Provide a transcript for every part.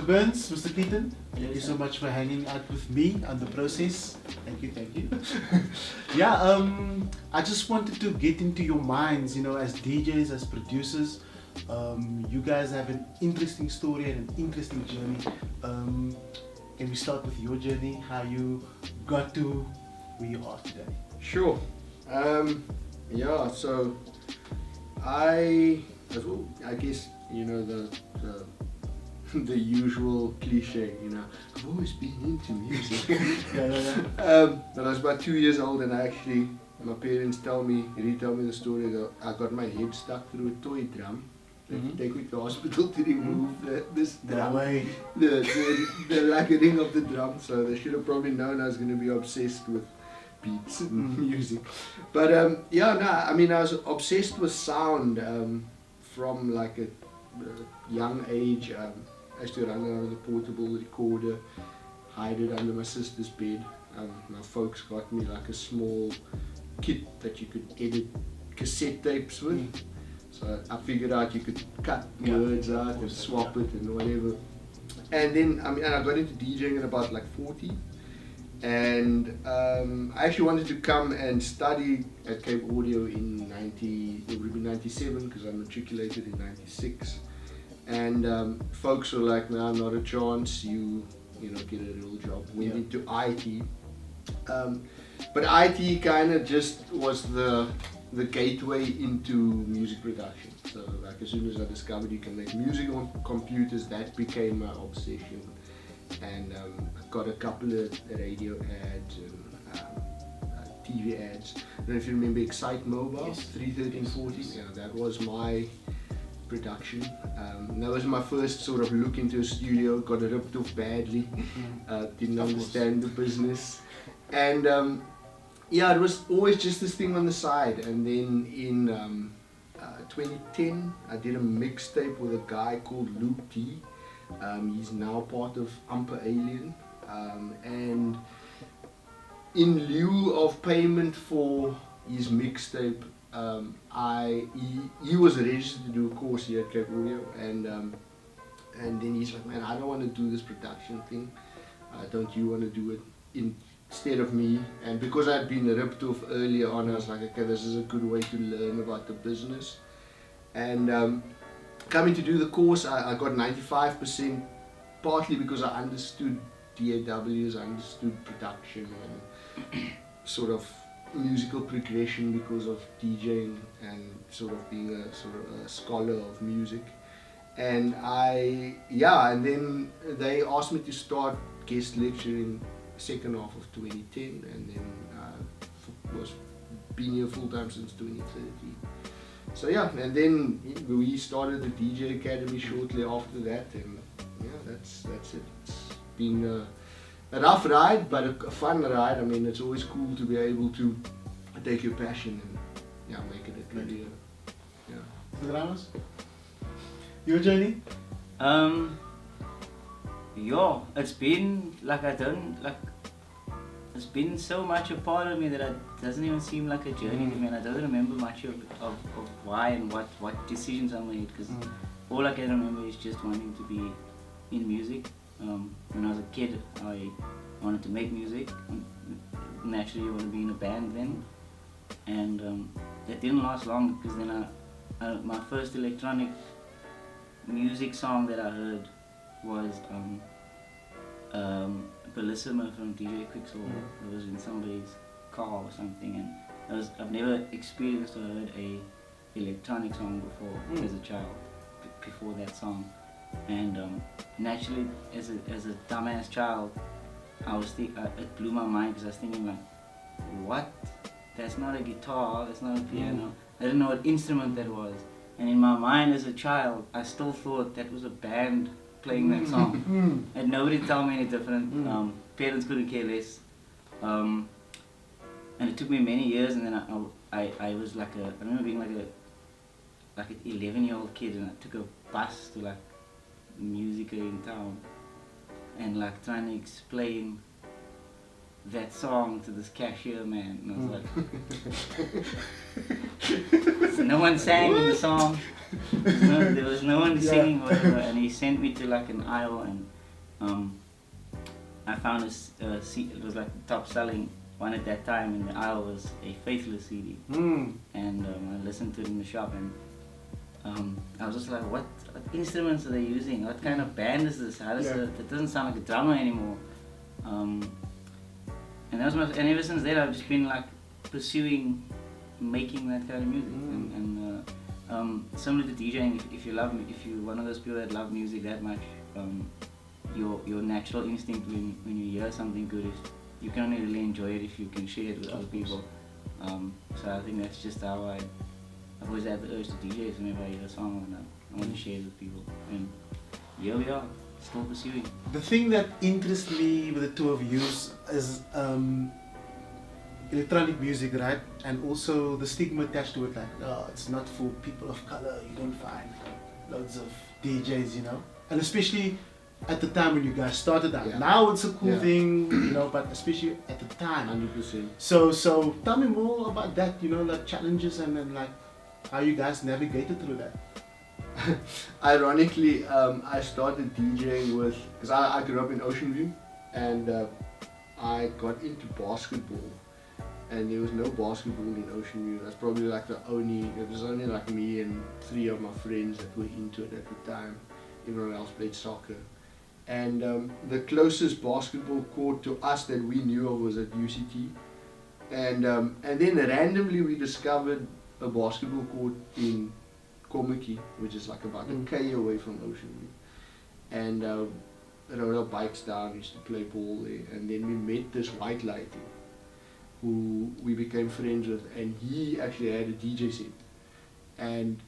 Burns, Mr. Clinton, thank you so much for hanging out with me on the process. Thank you. Yeah, I just wanted to get into your minds, as DJs, as producers. You guys have an interesting story and an interesting journey. Can we start with your journey, how you got to where you are today? Sure. Yeah, so I guess, the usual cliche, I've always been into music. But I was about 2 years old, and my parents retell me the story that I got my head stuck through a toy drum. They take me to the hospital to remove this drum, the lacquering of the drum. So they should have probably known I was going to be obsessed with beats and music. But I was obsessed with sound from like a young age. I used to run around with a portable recorder, hide it under my sister's bed. My folks got me like a small kit that you could edit cassette tapes with. So I figured out you could cut words out and swap it and whatever. And then I got into DJing at about like 40. And I actually wanted to come and study at Cape Audio in 97, because I matriculated in 96. And folks were like, "No, not a chance. You get a real job." Went into IT, but IT kind of just was the gateway into music production. So like as soon as I discovered you can make music on computers, that became my obsession. And I got a couple of radio ads and TV ads. I don't know if you remember Excite Mobile, 31340. Yeah, that was my production. That was my first sort of look into a studio. Got ripped off badly. Didn't understand the business. And it was always just this thing on the side. And then in 2010, I did a mixtape with a guy called Luke T. He's now part of Amper Alien, and in lieu of payment for his mixtape, he was registered to do a course here at Cape Audio, and then he's like, "Man, I don't want to do this production thing. Don't you want to do it instead of me?" And because I'd been ripped off earlier on, I was like, "Okay, this is a good way to learn about the business." And coming to do the course, I got 95%, partly because I understood DAWs, I understood production and sort of musical progression because of DJing and sort of being a scholar of music. And and then they asked me to start guest lecturing second half of 2010, and then was been here full time since 2013. So and then we started the DJ Academy shortly after that, and that's it. It's been a rough ride, but a fun ride. I mean, it's always cool to be able to take your passion and make it a career. So Ramos, your journey? It's been it's been so much a part of me that it doesn't even seem like a journey to me, and I don't remember much of why and what decisions I made, because all I can remember is just wanting to be in music. When I was a kid, I wanted to make music. Naturally, you want to be in a band then, and that didn't last long, because then my first electronic music song that I heard was Bellissima from DJ Quicksilver. It was in somebody's car or something, and I've never experienced or heard a electronic song before as a child, before that song. And naturally, as a dumbass child, it blew my mind, because I was thinking like, what? That's not a guitar, that's not a piano. I didn't know what instrument that was. And in my mind as a child, I still thought that was a band playing that song. And nobody told me any different. Parents couldn't care less. And it took me many years, and then I was I remember being like an 11-year-old kid, and I took a bus to like Musica in town, and like trying to explain that song to this cashier man, and I was like, so no one sang the song, there was no one singing whatever, and he sent me to like an aisle, and I found it was like the top selling one at that time in the aisle was a Faithless CD, and I listened to it in the shop, and I was just like, what instruments are they using? What kind of band is this? How does it doesn't sound like a drummer anymore. And that was and ever since then I've just been like pursuing making that kind of music, and similar to DJing. If you're one of those people that love music that much, your natural instinct when you hear something good is you can only really enjoy it if you can share it with other people. So I think that's just how I've always had the urge to DJ. So whenever I hear a song, I want to share it with people. And here we are, still pursuing. The thing that interests me with the two of you is electronic music, right? And also the stigma attached to it, like, oh, it's not for people of color, you don't find loads of DJs, you know? And especially at the time when you guys started out. Yeah. Now it's a cool thing, you know, but especially at the time. 100%. So tell me more about that, you know, like challenges and then like how you guys navigated through that. Ironically, I started DJing because I grew up in Ocean View, and I got into basketball, and there was no basketball in Ocean View. That's probably like it was only like me and 3 of my friends that were into it at the time. Everyone else played soccer. And the closest basketball court to us that we knew of was at UCT. And then randomly we discovered a basketball court in Komiki, which is like about a K away from Ocean View. And rode our bikes down, used to play ball there. And then we met this white lady who we became friends with, and he actually had a DJ set. And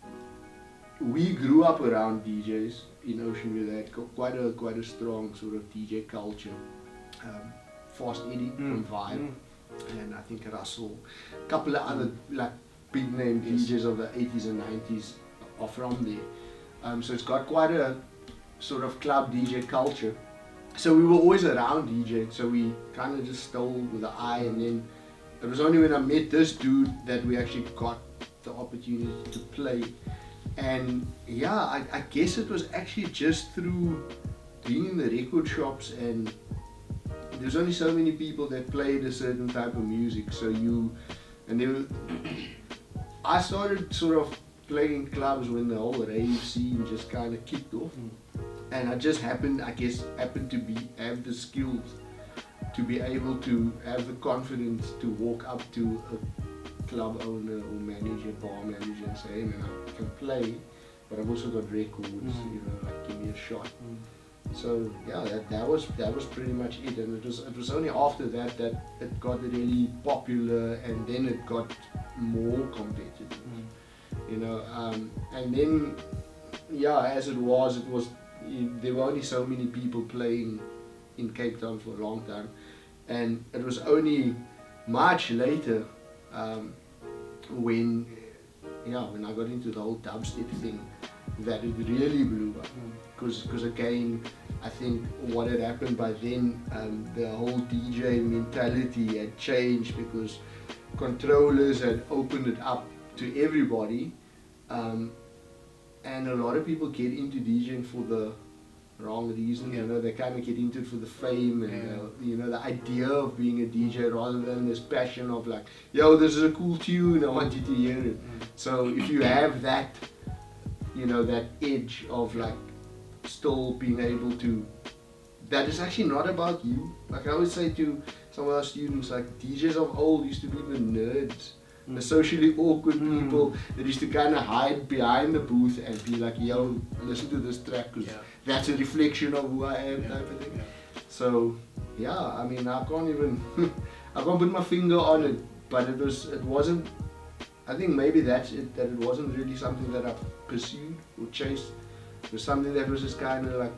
we grew up around DJs in Ocean View. They had quite a strong sort of DJ culture. Fast Eddie from Vibe, and I think Russell, a couple of other like big name DJs of the 80s and 90s are from there. So it's got quite a sort of club DJ culture. So we were always around DJ, so we kind of just stole with the eye, and then it was only when I met this dude that we actually got the opportunity to play. And yeah, I guess it was actually just through being in the record shops, and there's only so many people that played a certain type of music. I started sort of playing in clubs when the whole rave scene just kind of kicked off, and I just happened to have the skills to be able to have the confidence to walk up to a club owner or manager, bar manager, and say, hey man, I can play, but I've also got records, you know, like give me a shot. So yeah, that was pretty much it, and it was only after that it got really popular, and then it got more competitive, you know, and then yeah, as it was there were only so many people playing in Cape Town for a long time, and it was only much later when I got into the whole dubstep thing that it really blew up. Because again, I think what had happened by then, the whole DJ mentality had changed, because controllers had opened it up to everybody, and a lot of people get into DJing for the wrong reason. You know, they kind of get into it for the fame and you know, the idea of being a DJ, rather than this passion of like, yo, this is a cool tune, I want you to hear it. So if you have that, you know, that edge of like still being able to, that is actually not about you. Like I always say to some of our students, like DJs of old used to be the nerds, the socially awkward people that used to kind of hide behind the booth and be like, yo, listen to this track because that's a reflection of who I am, type of thing. So yeah, I mean, I can't even I can't put my finger on it, but it wasn't, I think maybe that's it, that it wasn't really something that I pursued or chased. It was something that was just kind of like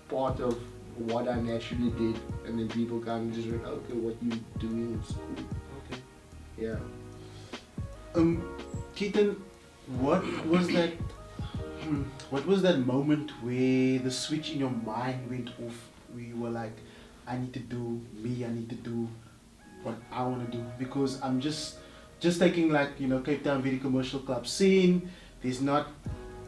part of what I naturally did, and then people kind of just went, okay, what you doing is cool. Okay. Yeah. Keaton, what was that moment where the switch in your mind went off, where you were like, I need to do me, I need to do what I want to do? Because I'm just taking, like, you know, Cape Town very commercial club scene. There's not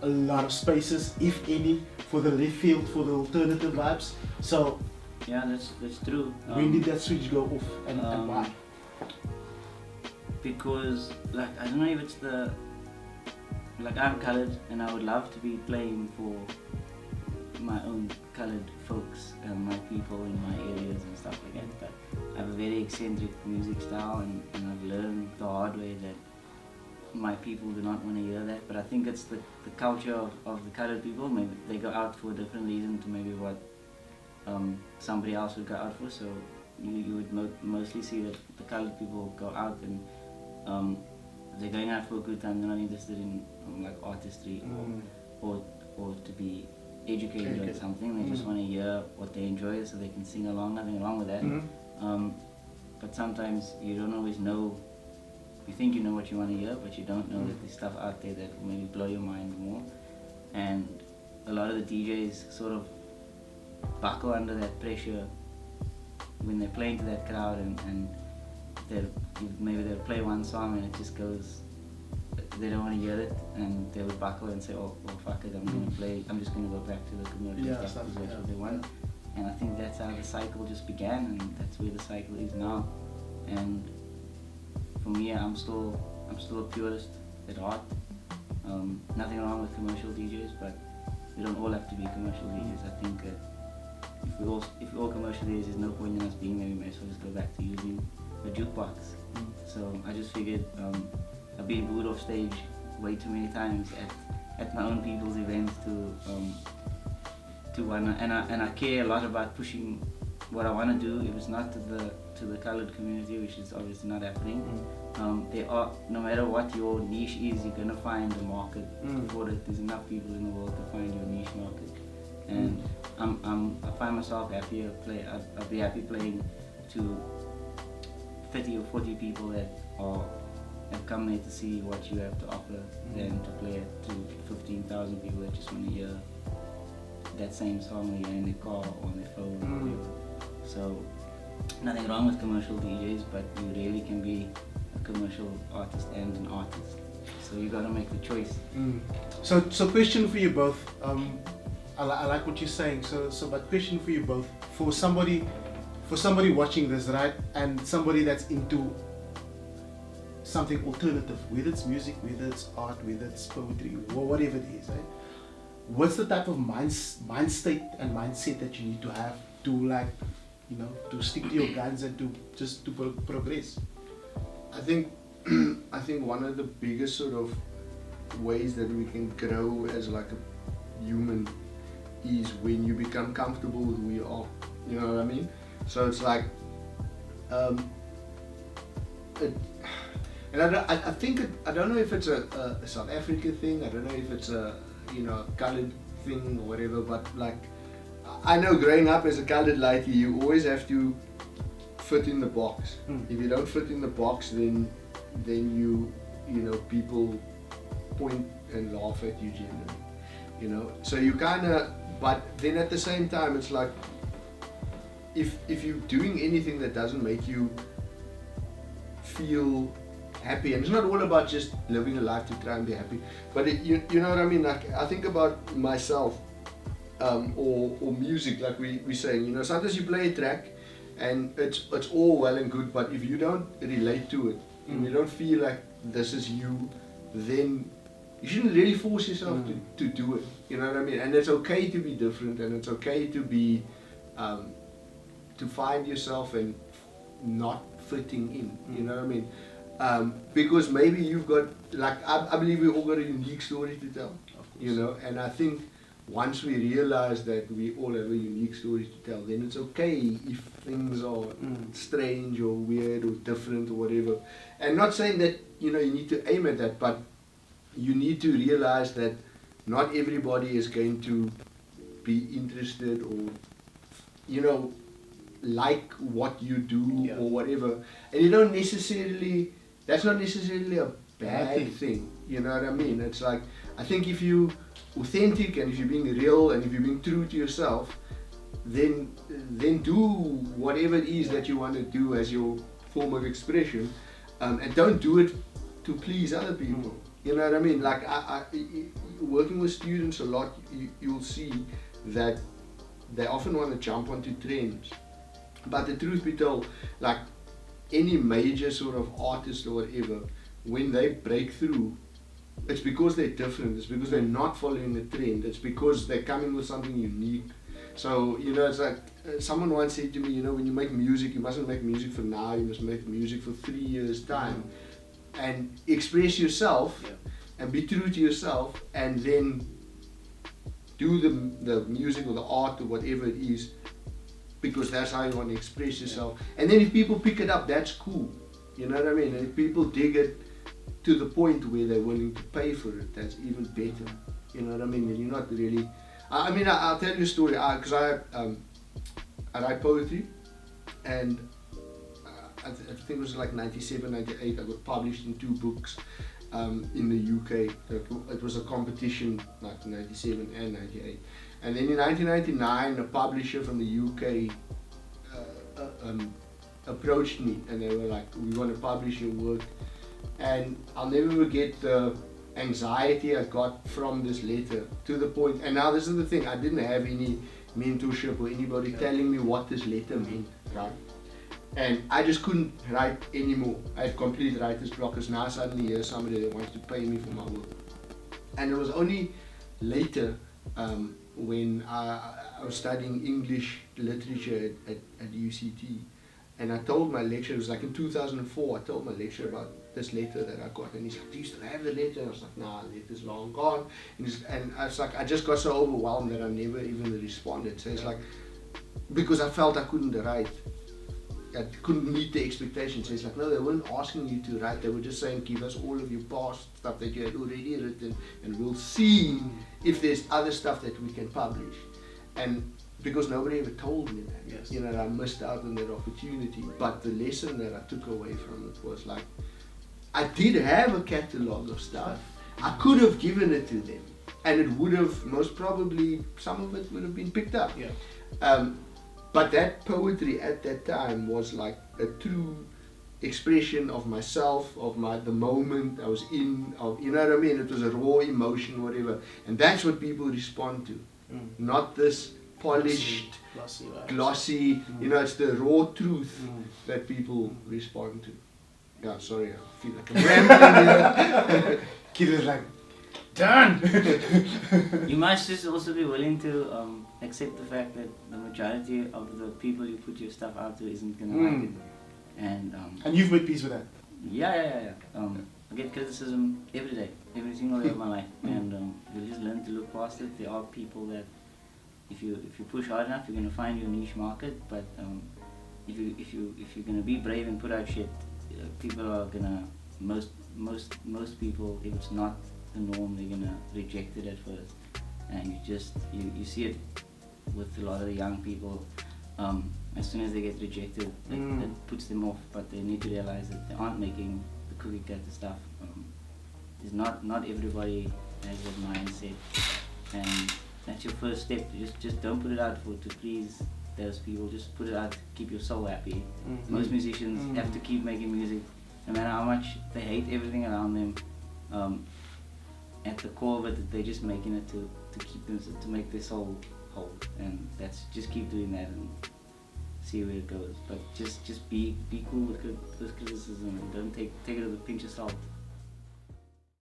a lot of spaces, if any, for the left field, for the alternative vibes. So Yeah, that's true. when did that switch go off, and why? Because like I don't know if it's the like I'm coloured and I would love to be playing for my own coloured folks and my people in my areas and stuff like that, but I have a very eccentric music style, and I've learned the hard way that my people do not want to hear that. But I think it's the culture of the coloured people. Maybe they go out for a different reason to maybe what somebody else would go out for. So you would mostly see that the coloured people go out and they're going out for a good time. They're not interested in like artistry or to be educated on something. They just want to hear what they enjoy so they can sing along. Nothing wrong with that. But sometimes you don't always know. You think you know what you want to hear, but you don't know that there's stuff out there that will maybe blow your mind more. And a lot of the DJs sort of buckle under that pressure when they're playing to that crowd, and maybe they'll play one song and it just goes, they don't want to hear it, and they would buckle and say, oh fuck it, I'm just going to go back to the commercial stuff because that's what they want. And I think that's how the cycle just began, and that's where the cycle is now. And for me, I'm still a purist at heart. Nothing wrong with commercial DJs, but we don't all have to be commercial DJs. I think if we're all commercial DJs, there's no point in us being there. We may as well just go back to using a jukebox. So I just figured I've been booed off stage way too many times at my own people's events and I care a lot about pushing what I want to do. If it's not to the coloured community, which is obviously not happening, no matter what your niche is, you're gonna find a market for it. There's enough people in the world to find your niche market, and I find myself happier. I'll be happy playing to 30 or 40 people that have come there to see what you have to offer, than to play it to 15,000 people that just want to hear that same song either in their car or on their phone or whatever. So nothing wrong with commercial DJs, but you really can be a commercial artist and an artist. So you gotta make the choice. So question for you both. I like what you're saying. So but question for you both. For somebody watching this, right, and somebody that's into something alternative, whether it's music, whether it's art, whether it's poetry, or whatever it is, right? What's the type of mind state and mindset that you need to have to, like, you know, to stick to your guns and to progress? I think one of the biggest sort of ways that we can grow as like a human is when you become comfortable with who you are. You know what I mean? So it's like, and I think I don't know if it's a South Africa thing. I don't know if it's a coloured thing or whatever. But like, I know growing up as a coloured lady, you always have to fit in the box. If you don't fit in the box, then people point and laugh at you generally. So you kind of. But then at the same time, it's like, if you're doing anything that doesn't make you feel happy, and it's not all about just living a life to try and be happy, but you know what I mean. Like, I think about myself, or music, like we saying, sometimes you play a track and it's all well and good, but if you don't relate to it, and you don't feel like this is you, then you shouldn't really force yourself to do it. You know what I mean? And it's okay to be different, and it's okay to be to find yourself and not fitting in. You know what I mean? Because maybe you've got, like, I believe we all got a unique story to tell. And I think once we realize that we all have a unique story to tell, then it's okay if things are strange or weird or different or whatever. And not saying that you need to aim at that, but you need to realize that not everybody is going to be interested or like what you do or whatever, and you don't necessarily. That's not necessarily a bad thing. You know what I mean? It's like, I think if you authentic and if you're being real and if you're being true to yourself, then do whatever it is that you want to do as your form of expression, and don't do it to please other people. You know what I mean? Like working with students a lot, you'll see that they often want to jump onto trends. But the truth be told, like any major sort of artist or whatever, when they break through, it's because they're different. It's because they're not following the trend. It's because they're coming with something unique. So, you know, it's like someone once said to me, you know, when you make music, you mustn't make music for now, you must make music for 3 years' time. And express yourself and be true to yourself, and then do the music or the art or whatever it is, because that's how you want to express yourself. And then if people pick it up, that's cool. You know what I mean? And if people dig it to the point where they're willing to pay for it, that's even better. You know what I mean? And you're not really... I mean, I'll tell you a story, because I write poetry, and I think it was like 97, 98, I got published in 2 books in the UK. It was a competition like 97 and 98. And then in 1999, a publisher from the UK approached me, and they were like, we want to publish your work. And I'll never forget the anxiety I got from this letter, to the point, and now this is the thing, I didn't have any mentorship or anybody telling me what this letter meant, right? And I just couldn't write anymore. I had complete writer's block, because now suddenly here's somebody that wants to pay me for my work. And it was only later when I was studying English literature at UCT, and I told my lecturer, it was like in 2004, I told my lecturer about this letter that I got, and he's like, do you still have the letter? And I was like, nah, the letter's long gone. And I was like, I just got so overwhelmed that I never even responded. So it's like, because I felt I couldn't write. I couldn't meet the expectations. So it's like, no, they weren't asking you to write, they were just saying, give us all of your past stuff that you had already written, and we'll see if there's other stuff that we can publish. And because nobody ever told me that, you know, I missed out on that opportunity. But the lesson that I took away from it was like, I did have a catalogue of stuff. I could have given it to them, and it would have, most probably, some of it would have been picked up. But that poetry at that time was like a true expression of myself, of the moment I was in, you know what I mean? It was a raw emotion, whatever. And that's what people respond to, not this polished, glossy, you know, it's the raw truth that people respond to. Yeah, sorry, I feel like I'm rambling here. Kid is like, done! You must just also be willing to accept the fact that the majority of the people you put your stuff out to isn't gonna like it. And you've made peace with that? Yeah. I get criticism every day, every single day of my life, and you just learn to look past it. There are people that, if you push hard enough, you're gonna find your niche market. But if you're gonna be brave and put out shit, people are gonna, most people, if it's not the norm, they're gonna reject it at first. And you see it with a lot of the young people. As soon as they get rejected, that puts them off. But they need to realize that they aren't making the cookie cutter stuff. It's not everybody has that mindset, and that's your first step. Just don't put it out to please those people. Just put it out to keep your soul happy. Most musicians have to keep making music, no matter how much they hate everything around them. At the core of it, they're just making it to keep them, to make their soul whole, and that's, just keep doing that and see where it goes. But just be cool with criticism, and don't take it with a pinch of salt.